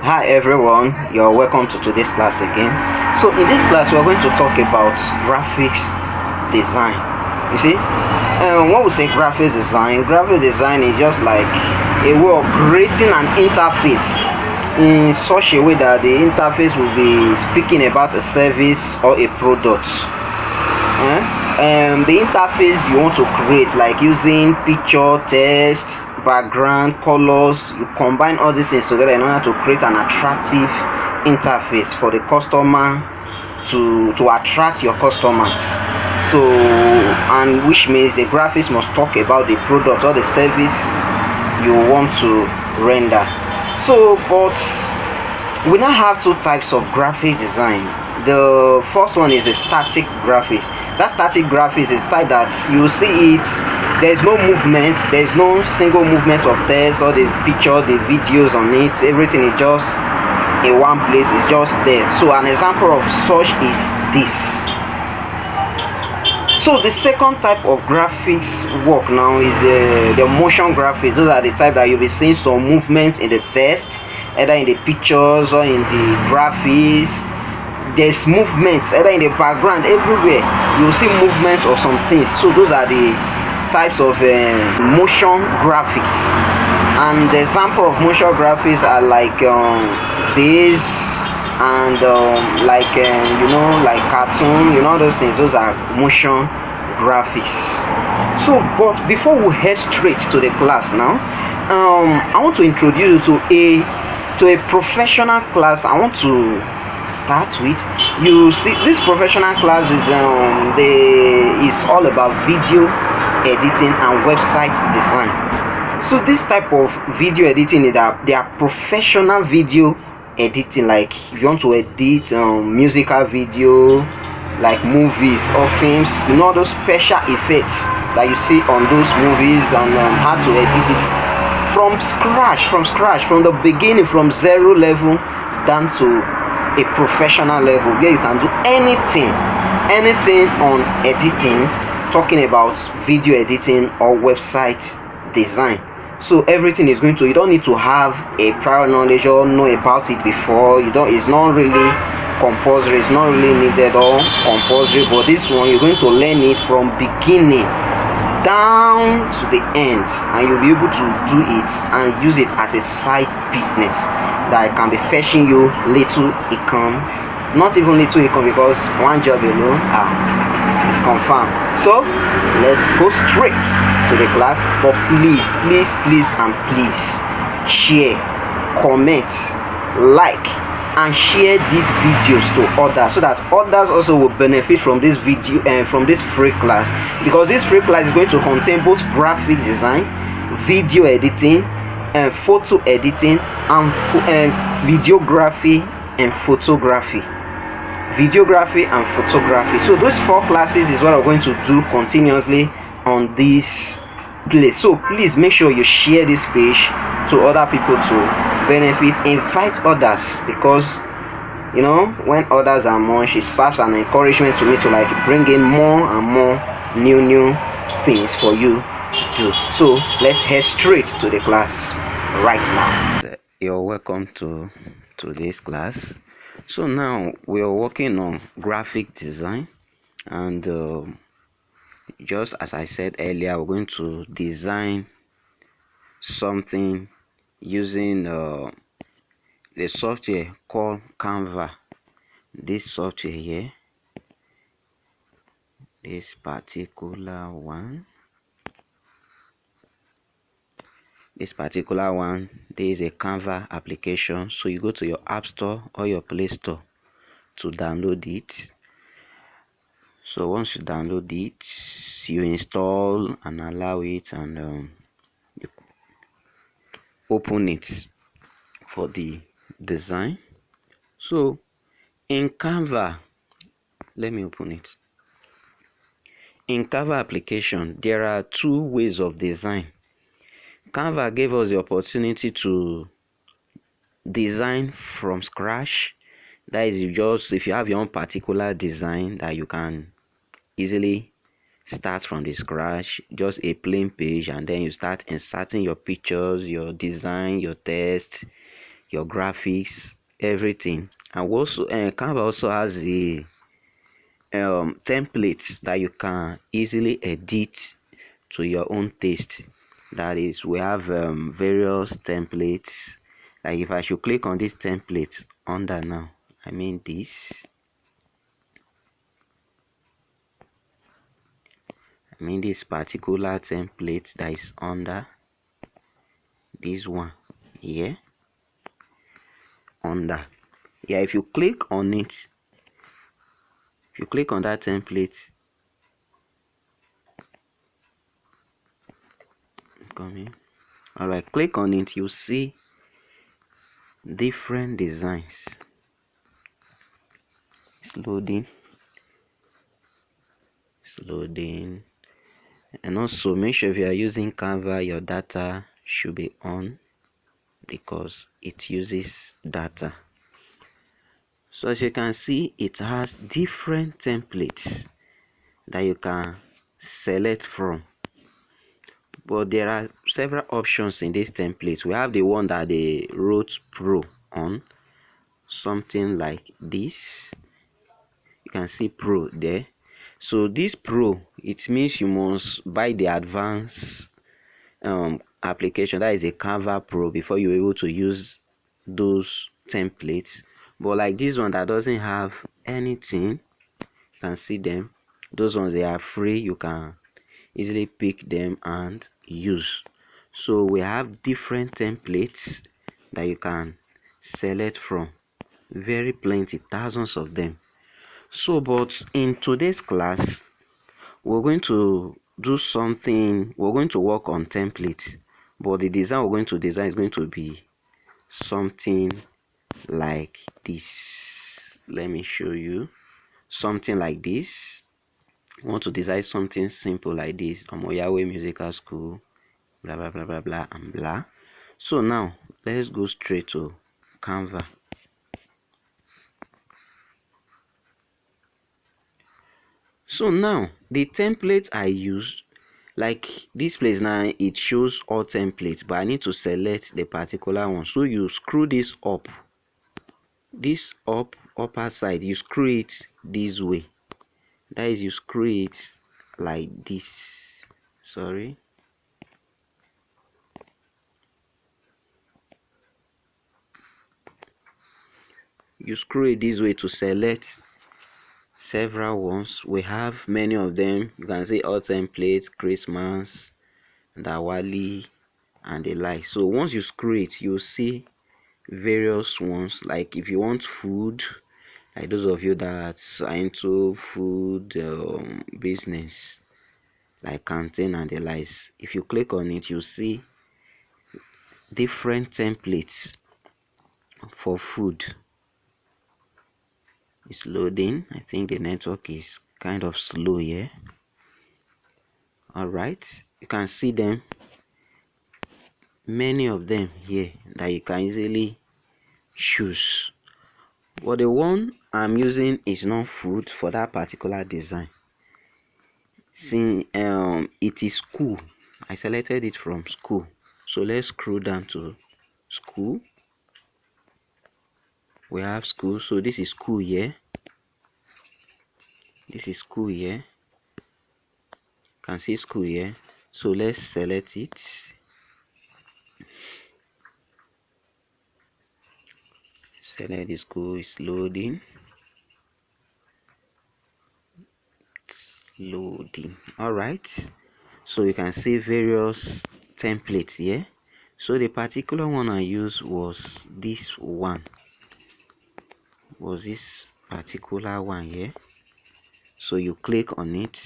Hi everyone, you're welcome to today's class again. So in this class we're going to talk about graphics design. You see, when we say graphics design is just like a way of creating an interface in such a way that the interface will be speaking about a service or a product. The interface you want to create, like using picture, text, background, colors, you combine all these things together in order to create an attractive interface for the customer to attract your customers. So, and which means the graphics must talk about the product or the service you want to render. So, but we now have two types of graphic design. The first one is a static graphics. That static graphics is type that you see it, there's no movement, there's no single movement of text or the picture, the videos on it, everything is just in one place, it's just there. So an example of such is this. So the second type of graphics work now is the motion graphics. Those are the type that you'll be seeing some movements in the text, either in the pictures or in the graphics. There's movements either in the background, everywhere you'll see movements of some things. So those are the types of motion graphics. And the example of motion graphics are like this and like like cartoon, those things. Those are motion graphics. So but before we head straight to the class now, I want to introduce you to a professional class. I want to start with, you see, this professional class is all about video editing and website design. So this type of video editing is that they are professional video editing. Like if you want to edit musical video, like movies or films, those special effects that you see on those movies, and how to edit it from scratch, from the beginning, from zero level down to a professional level, where you can do anything on editing, talking about video editing or website design. So everything is going to, you don't need to have a prior knowledge or know about it before. It's not really compulsory, it's not really needed or compulsory, but this one you're going to learn it from beginning down to the end, and you'll be able to do it and use it as a side business that can be fetching you little income, not even little income, because one job alone is confirmed. So let's go straight to the class. But please and please share, comment, like and share these videos to others, so that others also will benefit from this video and from this free class, because this free class is going to contain both graphic design, video editing, and photo editing, and videography and photography. So those four classes is what I'm going to do continuously on this place. So please make sure you share this page to other people to benefit, invite others, because when others are more, it serves an encouragement to me to like bring in more and more new things for you to do. So let's head straight to the class right now. You're welcome to today's class. So now we are working on graphic design, and just as I said earlier, we're going to design something using the software called Canva. This software here, this particular one, there is a Canva application. So you go to your App Store or your Play Store to download it. So once you download it, you install and allow it, and you open it for the design. So in Canva, let me open it. In Canva application, there are two ways of design. Canva gave us the opportunity to design from scratch. That is, if you have your own particular design that you can easily start from the scratch, just a plain page, and then you start inserting your pictures, your design, your text, your graphics, everything. And also Canva also has the templates that you can easily edit to your own taste. That is, we have various templates. Like if I should click on this template under now, I mean this particular template that is under this one here, under here, if you click on it, if you click on that template, come in. All right, click on it, you see different designs. It's loading. And also make sure if you are using Canva, your data should be on because it uses data. So as you can see, it has different templates that you can select from, but there are several options in this template. We have the one that they wrote Pro on, something like this. You can see Pro there. So this Pro, it means you must buy the advanced application, that is a Canva Pro, before you're able to use those templates. But like this one that doesn't have anything, you can see them, those ones, they are free, you can easily pick them and use. So we have different templates that you can select from, very plenty, thousands of them. So but in today's class, we're going to do something. We're going to work on templates, but the design we're going to design is going to be something like this. Let me show you something like this. I want to design something simple like this. Omoyawe Musical School, blah blah blah blah blah and blah. So now let's go straight to Canva. So now the template I use, like this place now, it shows all templates, but I need to select the particular one. So you screw this up, upper side, you screw it this way. That is, you screw it like this. Sorry. You screw it this way to select several ones. We have many of them. You can see all templates, Christmas, Diwali, and the like. So once you screw it, you'll see various ones. Like if you want food, like those of you that are into food business, like canteen and the likes, if you click on it, you see different templates for food. It's loading. I think the network is kind of slow here. All right, you can see them, many of them here that you can easily choose. But the one I'm using is not food for that particular design. Since it is school, I selected it from school. So let's scroll down to school. We have school. So this is school here. This is school here. You can see school here. So let's select it. Select the school. Is loading. Loading. All right, so you can see various templates here. So the particular one I used was this one, this particular one here. So you click on it,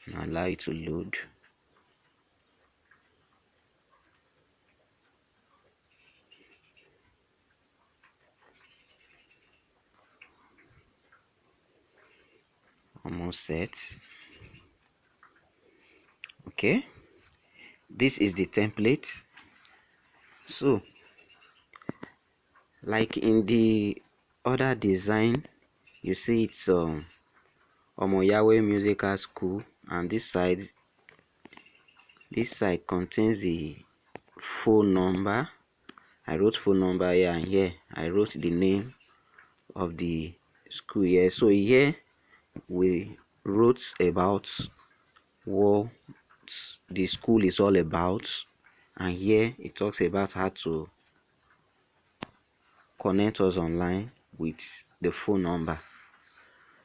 and allow it to load. Almost set. Okay, this is the template. So like in the other design, you see it's Omoyawe Musical School, and this side This side contains the phone number. I wrote phone number here, and here I wrote the name of the school here. So here we wrote about what the school is all about, and here it talks about how to connect us online with the phone number.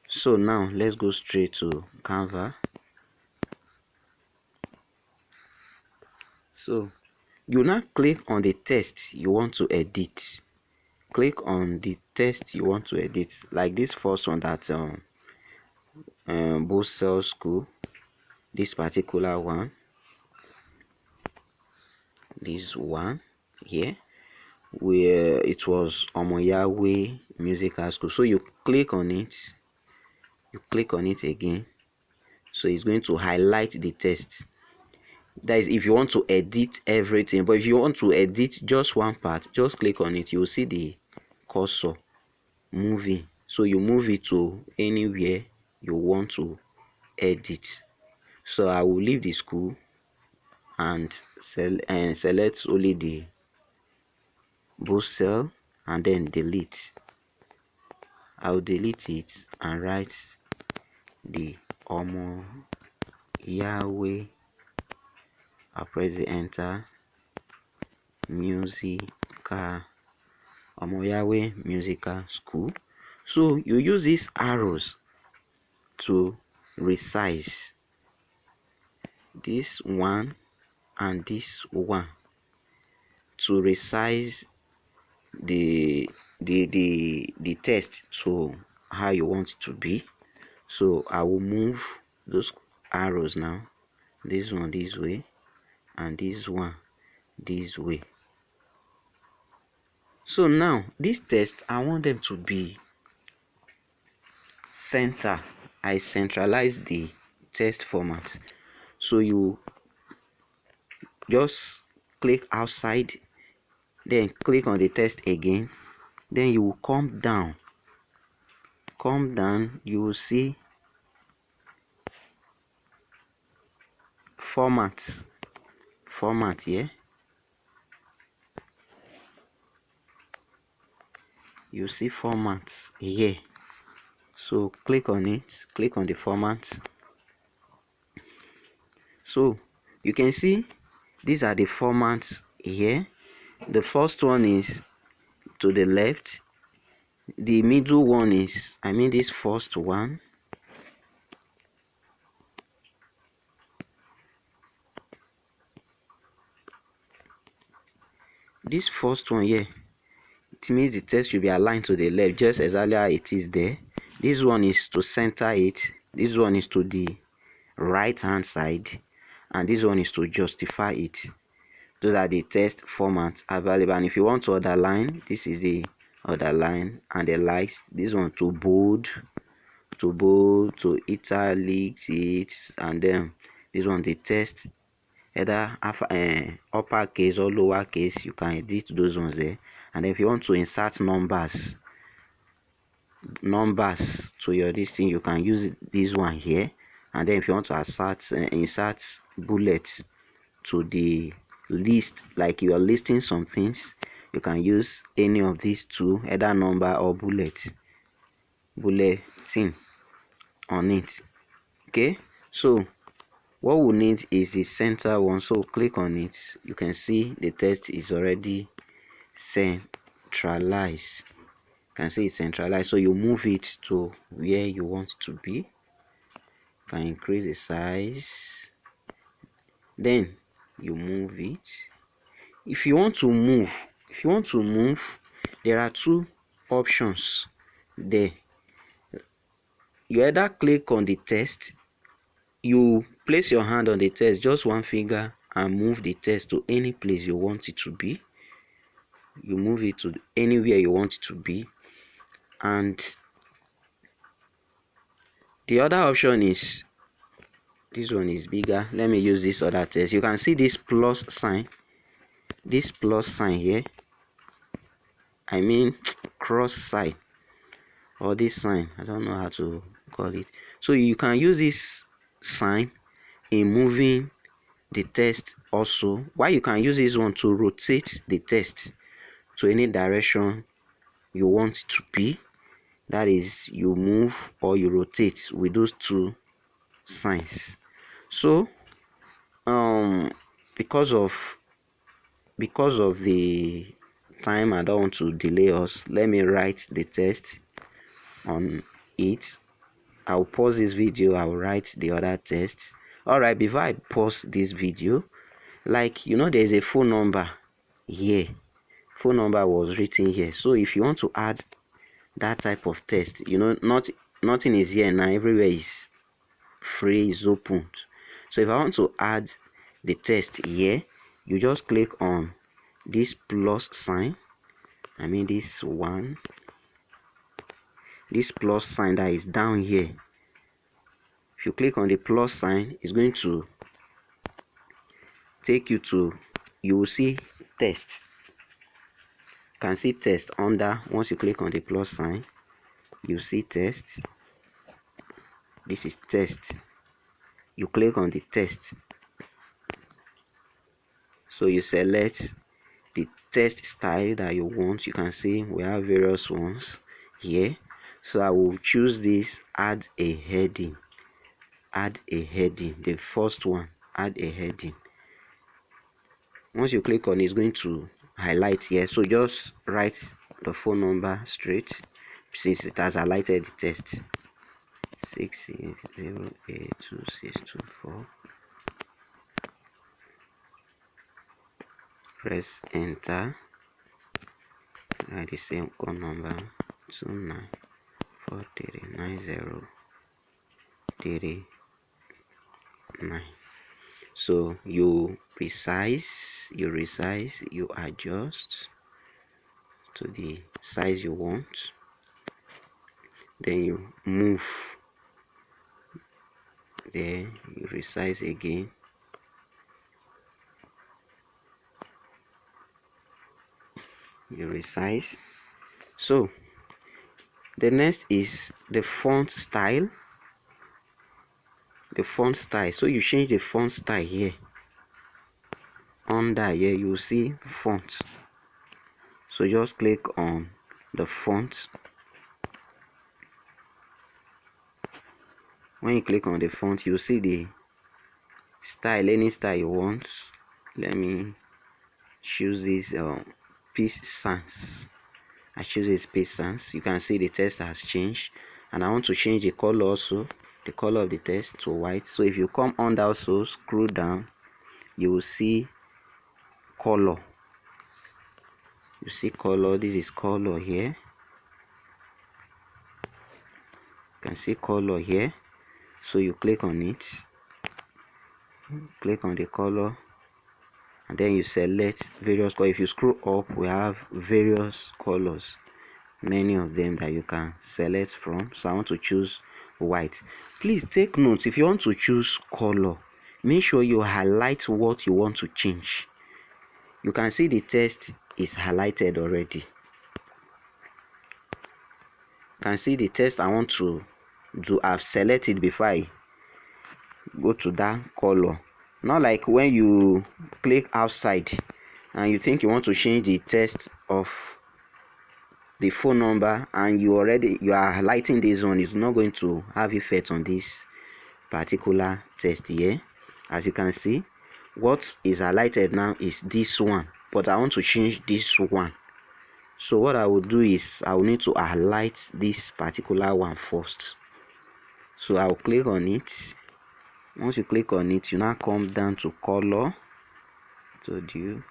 So now let's go straight to Canva. So you now click on the text you want to edit. Click on the text you want to edit, like this first one, that Bosel School, this particular one, this one here, where it was Omoyawe Musical School. So you click on it, again. So it's going to highlight the text. That is if you want to edit everything, but if you want to edit just one part, just click on it. You will see the cursor moving, so you move it to anywhere you want to edit. So I will leave the school and select only the Bosel and then delete. I'll delete it and write the Omoyawe. I'll press the enter. Omoyawe Musical School. So you use these arrows to resize this one and this one, to resize the text to how you want it to be. So I will move those arrows now, this one this way and this one this way. So now this text, I want them to be center. I centralize the text format. So you just click outside, then click on the text again, then you will come down, you will see format here. You see format here. So click on it, click on the format. So you can see these are the formats here. The first one is to the left, the middle one is, this first one, this first one here, it means the text should be aligned to the left, just exactly how it is there. This one is to center it, this one is to the right hand side, and this one is to justify it. Those are the text formats available. And if you want to underline, this is the underline, and the likes, this one to bold, to italics it, and then this one the text either uppercase or lowercase. You can edit those ones there. And if you want to insert numbers to your this thing, you can use this one here. And then if you want to insert bullets to the list, like you are listing some things, you can use any of these two, either number or bulletin on it. Okay, so what we need is the center one. So click on it. You can see the text is already centralized. You can see it's centralized. So you move it to where you want it to be. You can increase the size, then you move it. If you want to move, there are two options there. You either click on the text, you place your hand on the text, just one finger, and move the text to any place you want it to be. You move it to anywhere you want it to be. And the other option is, this one is bigger. Let me use this other text. You can see this plus sign here, cross sign, or this sign, I don't know how to call it. So you can use this sign in moving the text also, why you can use this one to rotate the text to any direction you want it to be. That is, you move or you rotate with those two signs. So because of the time, I don't want to delay us, let me write the text on it. I'll pause this video, I'll write the other text. All right, before I pause this video, like, you know, there's a phone number here. Phone number was written here. So if you want to add that type of text, you know, nothing is here now, everywhere is free, is opened. So if I want to add the text here, you just click on this plus sign, I mean this one, this plus sign that is down here. If you click on the plus sign, it's going to take you to, you will see text. You can see text under. Once you click on the plus sign, you see text. This is text. You click on the text, so you select the text style that you want. You can see we have various ones here. So I will choose this, add a heading. Add a heading, the first one, add a heading. Once you click on it, it's going to highlight here. So just write the phone number straight, since it has highlighted the text. 68082624. Press enter. Write the same code number 29439039. So you resize, you adjust to the size you want, then you move there, you resize again, you resize. So the next is the font style. The font style, so you change the font style here. Under here you will see font, so just click on the font. When you click on the font, you see the style, any style you want. Let me choose this Peace Sans. I choose this Peace Sans. You can see the text has changed, and I want to change the color also, the color of the text to white. So if you come under also, scroll down, you will see color. You see color. This is color here. You can see color here. So you click on it, click on the color, and then you select various colors. If you scroll up, we have various colors, many of them that you can select from. So I want to choose white. Please take note, if you want to choose color, make sure you highlight what you want to change. You can see the text is highlighted already. You can see the text I want to do, I've selected before I go to that color. Not like when you click outside and you think you want to change the text of the phone number and you are highlighting this one, is not going to have effect on this particular text here. As you can see, what is highlighted now is this one, but I want to change this one. So what I will do is I will need to highlight this particular one first. So I will click on it. Once you click on it, you now come down to color,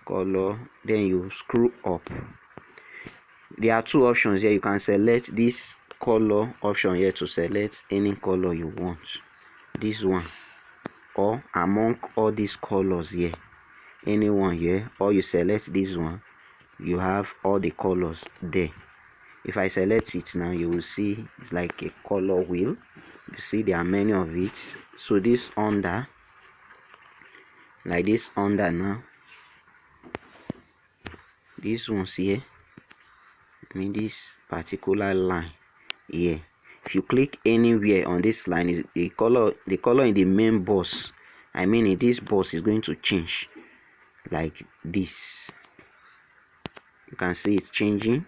color, then you scroll up. There are two options here. You can select this color option here to select any color you want, this one, or among all these colors here, anyone here, or you select this one, you have all the colors there. If I select it now, you will see it's like a color wheel. You see there are many of it. So this under, like this under now, this one's here, I mean this particular line here, if you click anywhere on this line, the color in the main box I mean in this box is going to change like this. You can see it's changing.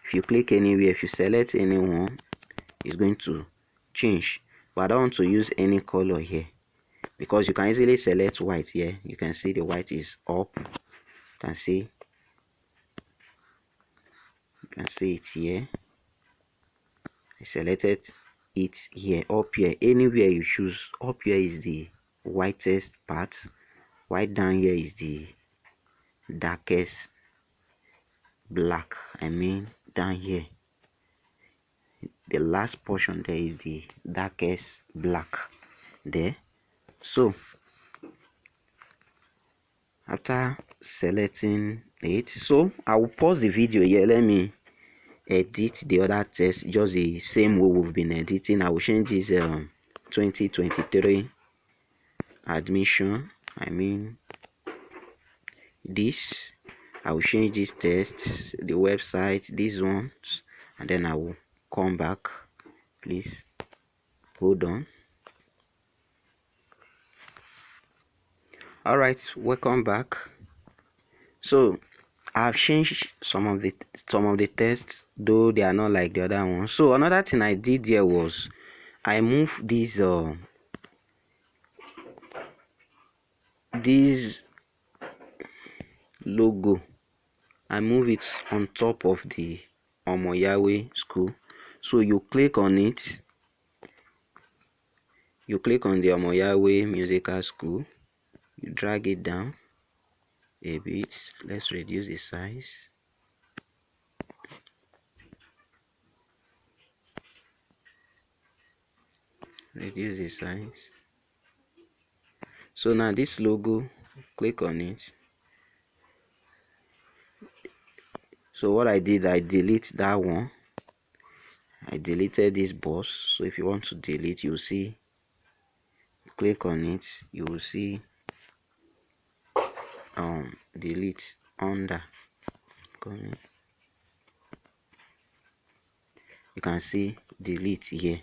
If you click anywhere, if you select anyone, it's going to change. But I don't want to use any color here, because you can easily select white here. You can see the white is up. You can see it here. I selected it here. Up here, anywhere you choose, up here is the whitest part, white down here is the darkest black. I mean down here, the last portion there is the darkest black there. So after selecting it, so I will pause the video here. Let me edit the other text just the same way we've been editing. I will change this 2023 admission. I mean this. I will change this text, the website, these ones, and then I will come back. Please hold on. All right, welcome back. So I've changed some of the tests, though they are not like the other ones. So another thing I did here was I moved this logo. I move it on top of the Omo Yahweh school. So you click on it. You click on the Omo Yahweh musical school. You drag it down a bit. Let's reduce the size. Reduce the size. So now this logo, click on it. So what I did, I delete that one. I deleted this box. So if you want to delete, you'll see, click on it, you will see delete under. You can see delete here.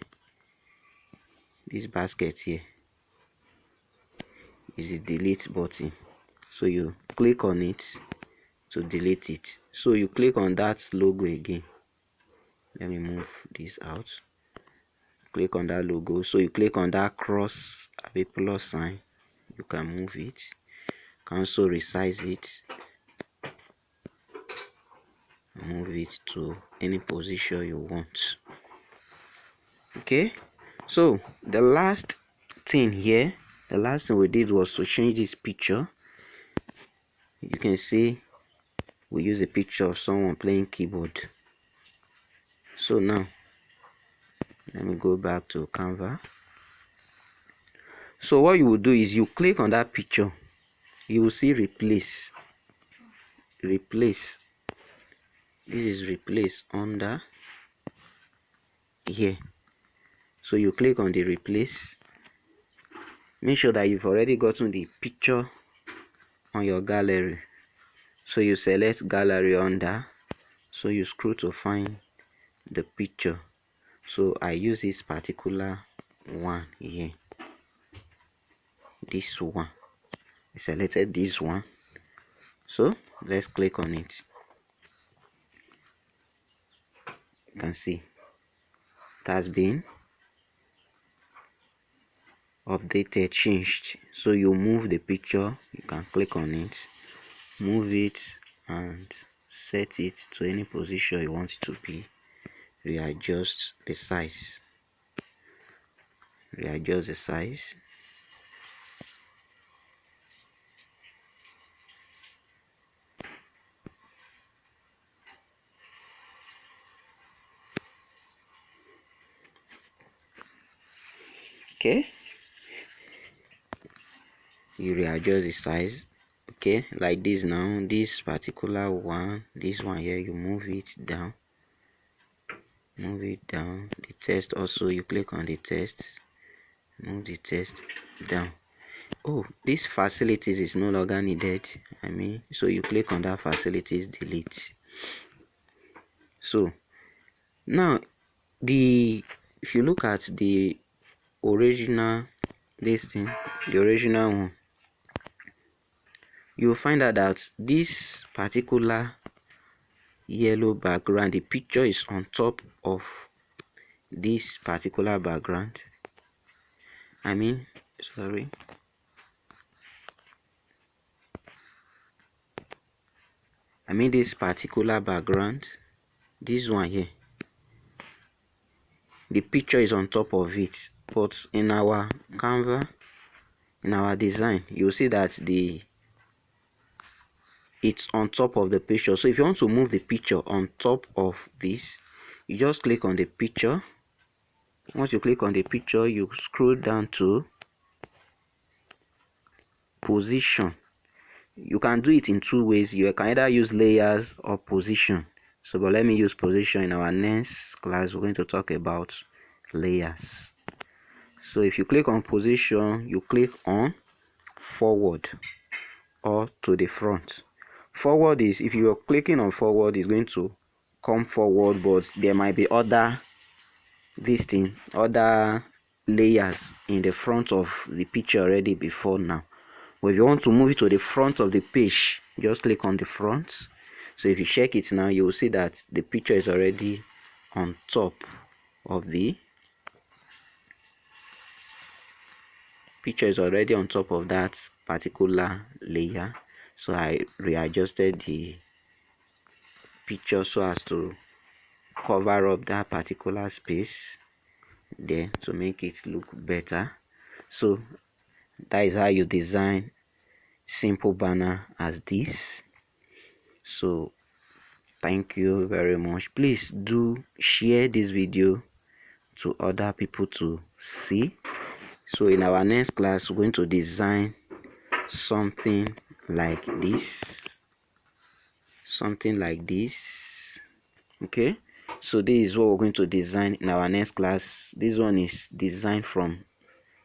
This basket here is the delete button. So you click on it to delete it. So you click on that logo again. Let me move this out. Click on that logo. So you click on that cross, a plus sign. You can move it. You can also resize it. Move it to any position you want. Okay, so the last thing here, the last thing we did was to change this picture. You can see we use a picture of someone playing keyboard. So now let me go back to Canva. So what you will do is you click on that picture, you will see replace. This is replace under here. So you click on the replace. Make sure that you've already gotten the picture on your gallery. So you select gallery under. So you scroll to find the picture. So I use this particular one here. This one. I selected this one. So let's click on it. You can see it has been updated, changed. So you move the picture, you can click on it, move it and set it to any position you want it to be. Readjust the size. Readjust the size. Okay, you readjust the size. Okay, like this. Now this particular one, this one here, you move it down. Move it down. The text also, you click on the text, move the text down. Oh, this facilities is no longer needed. I mean, so you click on that facilities, delete. So now if you look at the original this thing, the original one, you will find out that this particular yellow background, the picture is on top of this particular background. Sorry, this particular background, this one here, the picture is on top of it. But in our Canva, in our design, you'll see that it's on top of the picture. So if you want to move the picture on top of this, you just click on the picture. Once you click on the picture, you scroll down to position. You can do it in two ways. You can either use layers or position. So but let me use position. In our next class, we're going to talk about layers. So if you click on position, you click on forward or to the front. Forward is, if you're clicking on forward, is going to come forward, but there might be other other layers in the front of the picture already before now. But if you want to move it to the front of the page, just click on the front. So if you check it now, you will see that the picture is already on top of the that particular layer. So I readjusted the picture so as to cover up that particular space there to make it look better. So that is how you design simple banner as this. So thank you very much. Please do share this video to other people to see. So in our next class, we're going to design something like this, okay. So this is what we're going to design in our next class. This one is designed from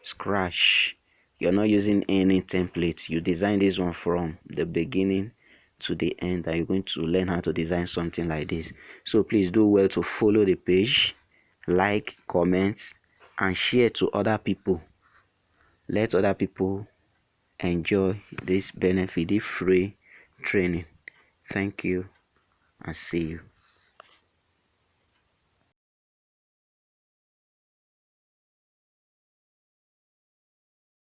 scratch. You're not using any template. You design this one from the beginning to the end, and you're going to learn how to design something like this. So please do well to follow the page, like, comment, and share to other people. Let other people enjoy this benefit, this free training. Thank you and see you.